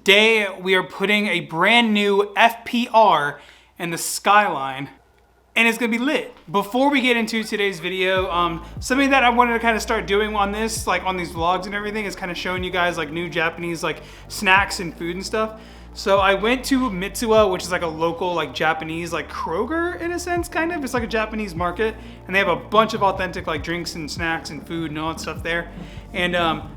today we are putting a brand new FPR in the Skyline, and it's gonna be lit. Before we get into today's video, something that I wanted to kind of start doing on this, like on these vlogs and everything, is kind of showing you guys like new Japanese like snacks and food and stuff. So I went to Mitsuwa, which is like a local like Japanese like Kroger in a sense, kind of. It's like a Japanese market, and they have a bunch of authentic like drinks and snacks and food and all that stuff there. And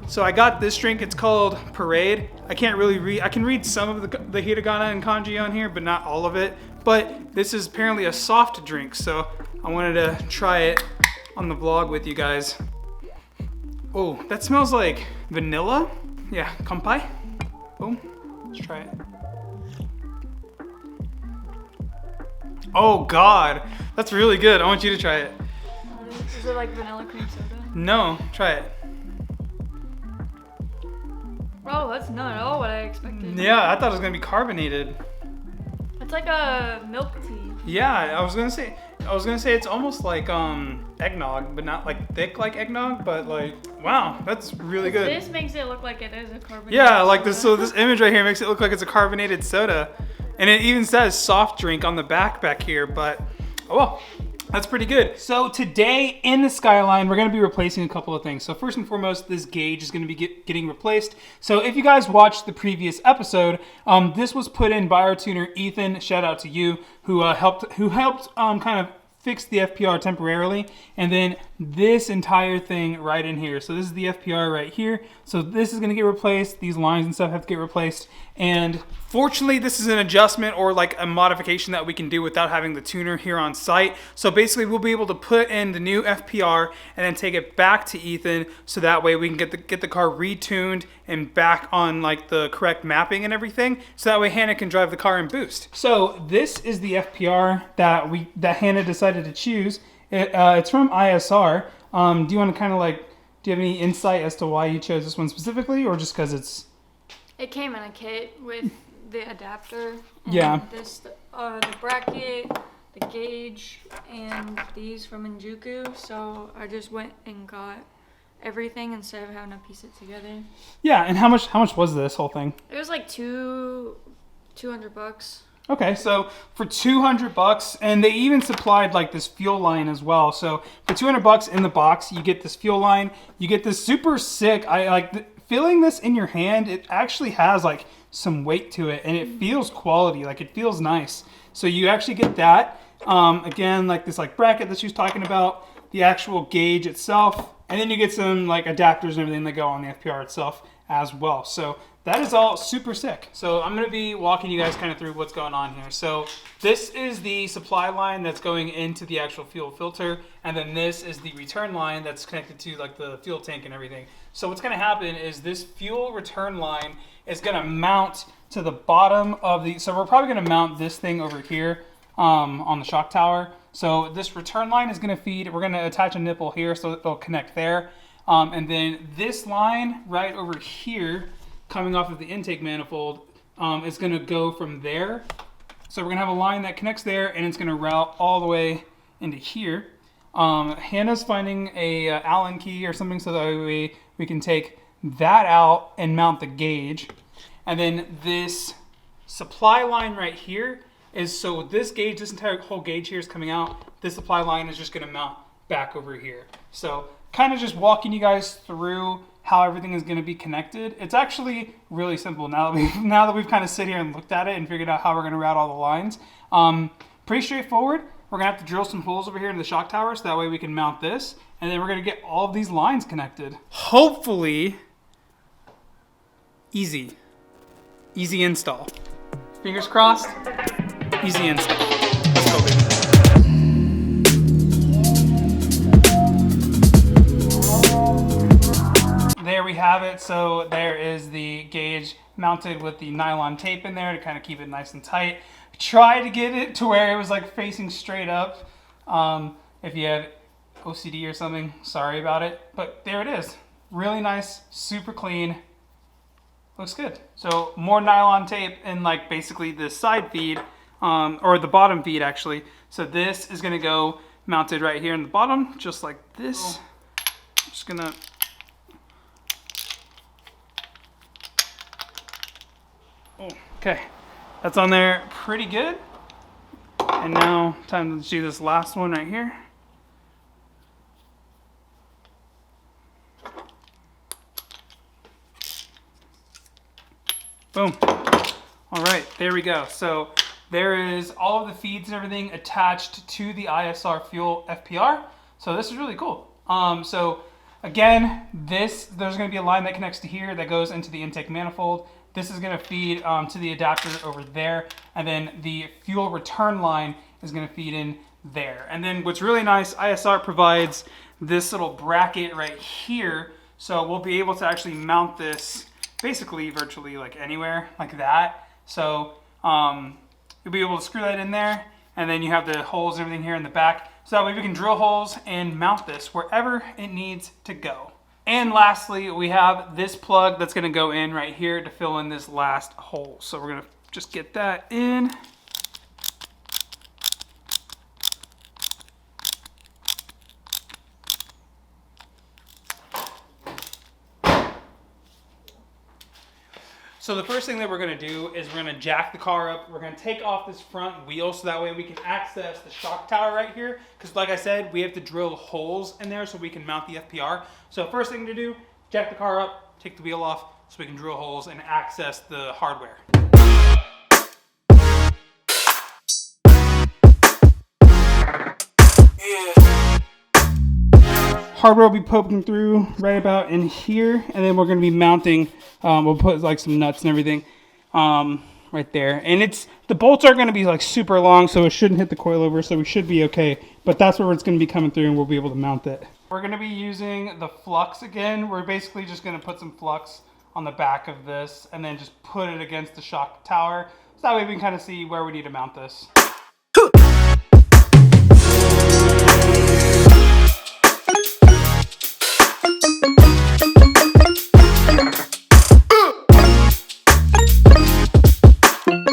so I got this drink. It's called Parade. I can't really read. I can read some of the hiragana and kanji on here, but not all of it. But this is apparently a soft drink, so I wanted to try it on the vlog with you guys. Oh, that smells like vanilla. Yeah, kanpai. Boom. Let's try it. Oh God, that's really good. I want you to try it. Is it like vanilla cream soda? No, try it. Oh, that's not at all what I expected. Yeah, I thought it was gonna be carbonated. It's like a milk tea. Yeah, I was gonna say it's almost like eggnog, but not like thick like eggnog, but like wow, that's really good. This makes it look like it is a carbonated Yeah, like soda. this. So this image right here makes it look like it's a carbonated soda, and it even says soft drink on the back here. But oh well, that's pretty good. So today in the Skyline, we're gonna be replacing a couple of things. So first and foremost, this gauge is gonna be getting replaced. So if you guys watched the previous episode, this was put in by our tuner Ethan. Shout out to you, who helped kind of fix the FPR temporarily. And then this entire thing right in here. So this is the FPR right here. So this is gonna get replaced. These lines and stuff have to get replaced. And fortunately, this is an adjustment or like a modification that we can do without having the tuner here on site. So basically we'll be able to put in the new FPR and then take it back to Ethan, so that way we can get the car retuned and back on like the correct mapping and everything. So that way Hannah can drive the car and boost. So this is the FPR that Hannah decided to choose. It's from ISR. Do you want to kind of like, do you have any insight as to why you chose this one specifically, or just because it's... It came in a kit with the adapter. And yeah. This, the bracket, the gauge, and these from Injuku. So I just went and got everything instead of having to piece it together. Yeah, and how much was this whole thing? It was like $200. Okay, so for $200, and they even supplied like this fuel line as well. So for $200 in the box, you get this fuel line. You get this super sick. I like feeling this in your hand. It actually has like some weight to it, and it feels quality. Like it feels nice. So you actually get that. Again, like this like bracket that she was talking about, the actual gauge itself, and then you get some like adapters and everything that go on the FPR itself as well. So that is all super sick. So I'm gonna be walking you guys kind of through what's going on here. So this is the supply line that's going into the actual fuel filter, and then this is the return line that's connected to like the fuel tank and everything. So what's gonna happen is this fuel return line is gonna mount to the bottom of the, so we're probably gonna mount this thing over here on the shock tower. So this return line is gonna feed, we're gonna attach a nipple here so that they'll connect there. And then this line right over here, coming off of the intake manifold, is gonna go from there. So we're gonna have a line that connects there, and it's gonna route all the way into here. Hannah's finding a Allen key or something so that we can take that out and mount the gauge. And then this supply line right here is, so this gauge, this entire whole gauge here is coming out. This supply line is just gonna mount back over here. So kind of just walking you guys through how everything is going to be connected. It's actually really simple now that we've kind of sit here and looked at it and figured out how we're going to route all the lines. Pretty straightforward. We're going to have to drill some holes over here in the shock tower so that way we can mount this, and then we're going to get all of these lines connected. Hopefully easy install. Fingers crossed. Easy install. Let's go, baby. There we have it. So there is the gauge mounted with the nylon tape in there to kind of keep it nice and tight. Try to get it to where it was like facing straight up. If you have OCD or something, sorry about it. But there it is. Really nice, super clean. Looks good. So more nylon tape in like basically the side feed, or the bottom feed actually. So this is gonna go mounted right here in the bottom, just like this. Just gonna Oh, okay, that's on there pretty good. And now time to do this last one right here. Boom. All right, there we go. So there is all of the feeds and everything attached to the Isr Fuel FPR. So this is really cool. So again, there's going to be a line that connects to here that goes into the intake manifold. This is going to feed to the adapter over there, and then the fuel return line is going to feed in there. And then what's really nice, Isr provides this little bracket right here, so we'll be able to actually mount this basically virtually like anywhere like that. So you'll be able to screw that in there, and then you have the holes and everything here in the back, so that way we can drill holes and mount this wherever it needs to go. And lastly, we have this plug that's going to go in right here to fill in this last hole. So we're going to just get that in. So the first thing that we're going to do is we're going to jack the car up. We're going to take off this front wheel so that way we can access the shock tower right here. Because like I said, we have to drill holes in there so we can mount the FPR. So first thing to do, jack the car up, take the wheel off so we can drill holes and access the hardware. Hardware will be poking through right about in here, and then we're going to be mounting, we'll put like some nuts and everything right there. And the bolts are going to be like super long, so it shouldn't hit the coilover, so we should be okay. But that's where it's going to be coming through, and we'll be able to mount it. We're going to be using the flux again. We're basically just going to put some flux on the back of this, and then just put it against the shock tower. So that way we can kind of see where we need to mount this.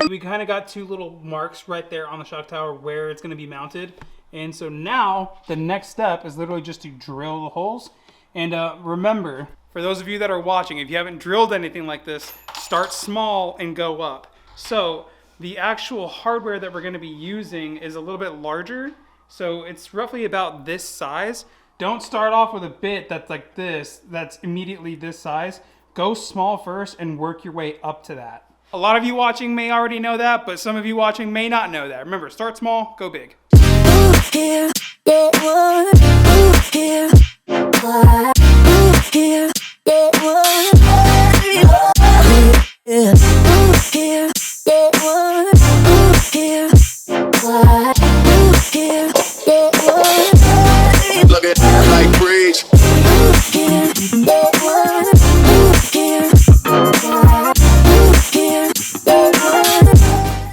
We kind of got two little marks right there on the shock tower where it's going to be mounted. And so now the next step is literally just to drill the holes. And remember, for those of you that are watching, if you haven't drilled anything like this, start small and go up. So the actual hardware that we're going to be using is a little bit larger. So it's roughly about this size. Don't start off with a bit that's like this, that's immediately this size. Go small first and work your way up to that. A lot of you watching may already know that, but some of you watching may not know that. Remember, start small, go big. Look at like bridge.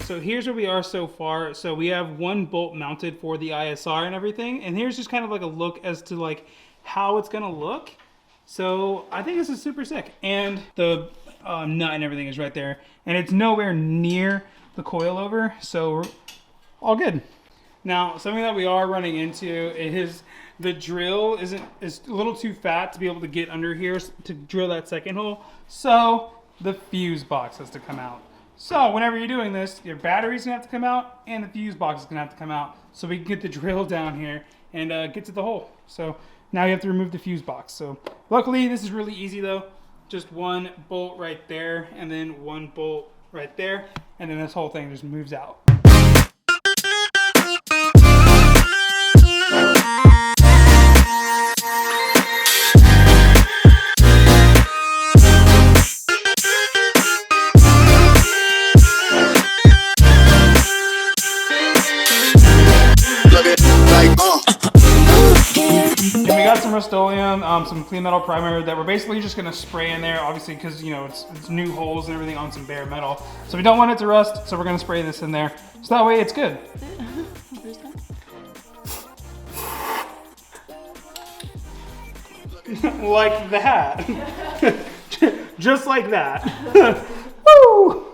So here's where we are so far. So we have one bolt mounted for the Isr and everything. And here's just kind of like a look as to like how it's gonna look. So I think this is super sick. And the nut and everything is right there. And it's nowhere near the coilover. So we're all good. Now, something that we are running into is the drill is a little too fat to be able to get under here to drill that second hole. So the fuse box has to come out. So whenever you're doing this, your battery's gonna have to come out and the fuse box is gonna have to come out so we can get the drill down here and get to the hole. So now you have to remove the fuse box. So luckily this is really easy though. Just one bolt right there and then one bolt right there. And then this whole thing just moves out. And we got some Rust-Oleum, some clean metal primer that we're basically just gonna spray in there, obviously because you know it's new holes and everything on some bare metal. So we don't want it to rust, so we're gonna spray this in there. So that way it's good. Like that. Just like that. Woo!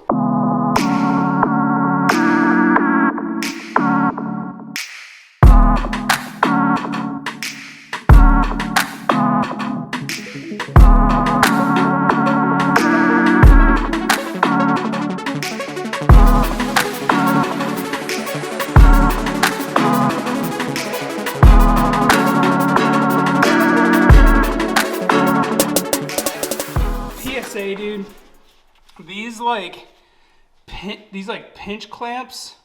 These like pinch clamps,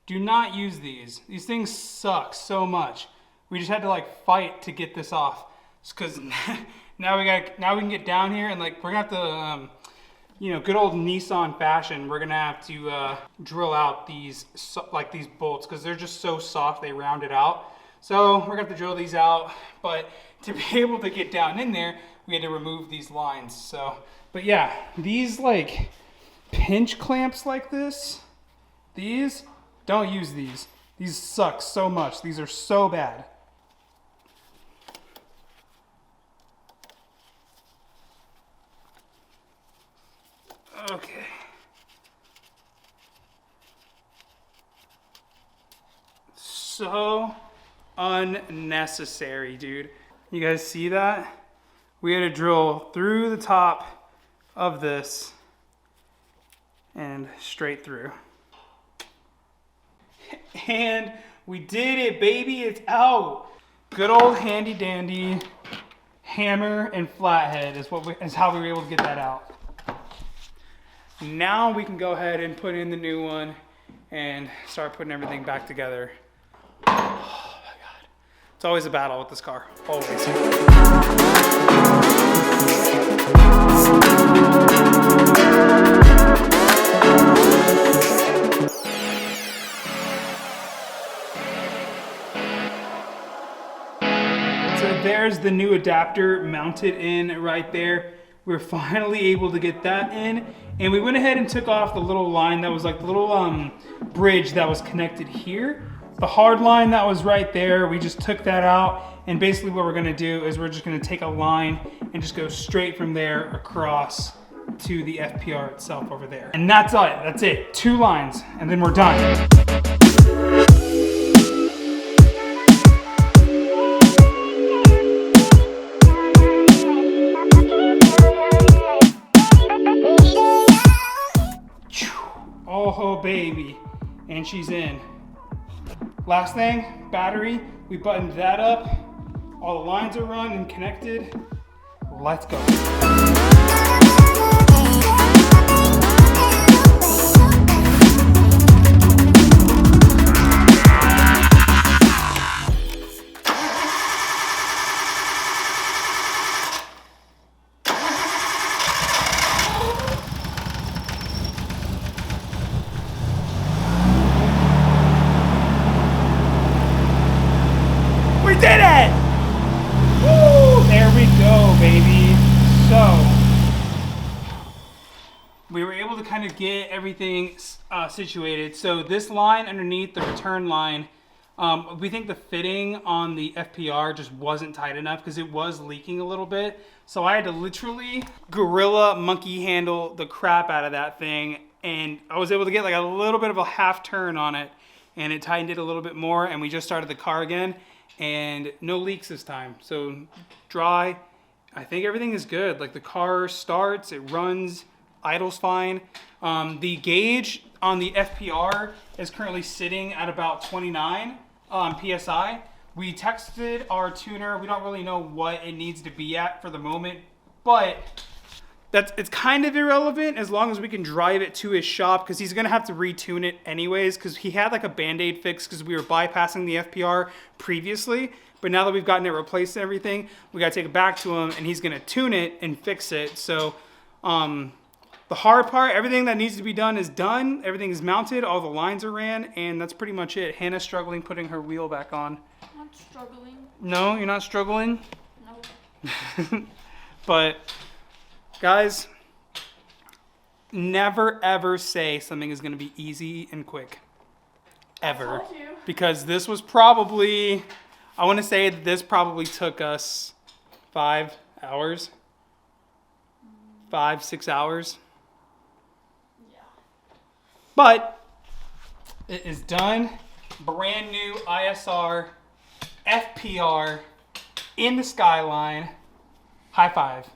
do not use these. These things suck so much. We just had to like fight to get this off. It's because now we can get down here and like we're gonna have to, you know, good old Nissan fashion. We're gonna have to drill out these bolts because they're just so soft they round it out. So we're gonna have to drill these out. But to be able to get down in there, we had to remove these lines. So, but yeah, these like pinch clamps like this, these, don't use these. These suck so much. These are so bad. Okay. So unnecessary, dude. You guys see that? We had to drill through the top of this and straight through. And we did it, baby, it's out. Good old handy dandy hammer and flathead is how we were able to get that out. Now we can go ahead and put in the new one and start putting everything back together. Oh my God. It's always a battle with this car, always. So there's the new adapter mounted in right there. We're finally able to get that in, and we went ahead and took off the little line that was like the little bridge that was connected here. The hard line that was right there, we just took that out, and basically what we're gonna do is we're just gonna take a line and just go straight from there across to the FPR itself over there. And that's it, that's it, 2 lines, and then we're done. Oh baby, and she's in. Last thing, battery, we buttoned that up. All the lines are run and connected. Let's go. We did it! Woo! There we go, baby. So, we were able to kind of get everything situated. So this line underneath the return line, we think the fitting on the FPR just wasn't tight enough because it was leaking a little bit. So I had to literally gorilla monkey handle the crap out of that thing. And I was able to get like a little bit of a half turn on it, and it tightened it a little bit more, and we just started the car again. And no leaks this time. So dry, I think everything is good. Like the car starts, it runs, idles fine. The gauge on the FPR is currently sitting at about 29 PSI. We texted our tuner. We don't really know what it needs to be at for the moment, but it's kind of irrelevant as long as we can drive it to his shop, because he's gonna have to retune it anyways, because he had like a band-aid fix because we were bypassing the FPR previously. But now that we've gotten it replaced and everything, we gotta take it back to him and he's gonna tune it and fix it. So the hard part, everything that needs to be done is done. Everything is mounted, all the lines are ran, and that's pretty much it. Hannah's struggling putting her wheel back on. I'm not struggling. No, you're not struggling? No. But guys, never ever say something is going to be easy and quick. Ever. Because this was probably, I want to say that this probably took us 5 hours. 5, 6 hours. Yeah. But it is done. Brand new ISR FPR in the Skyline. High five.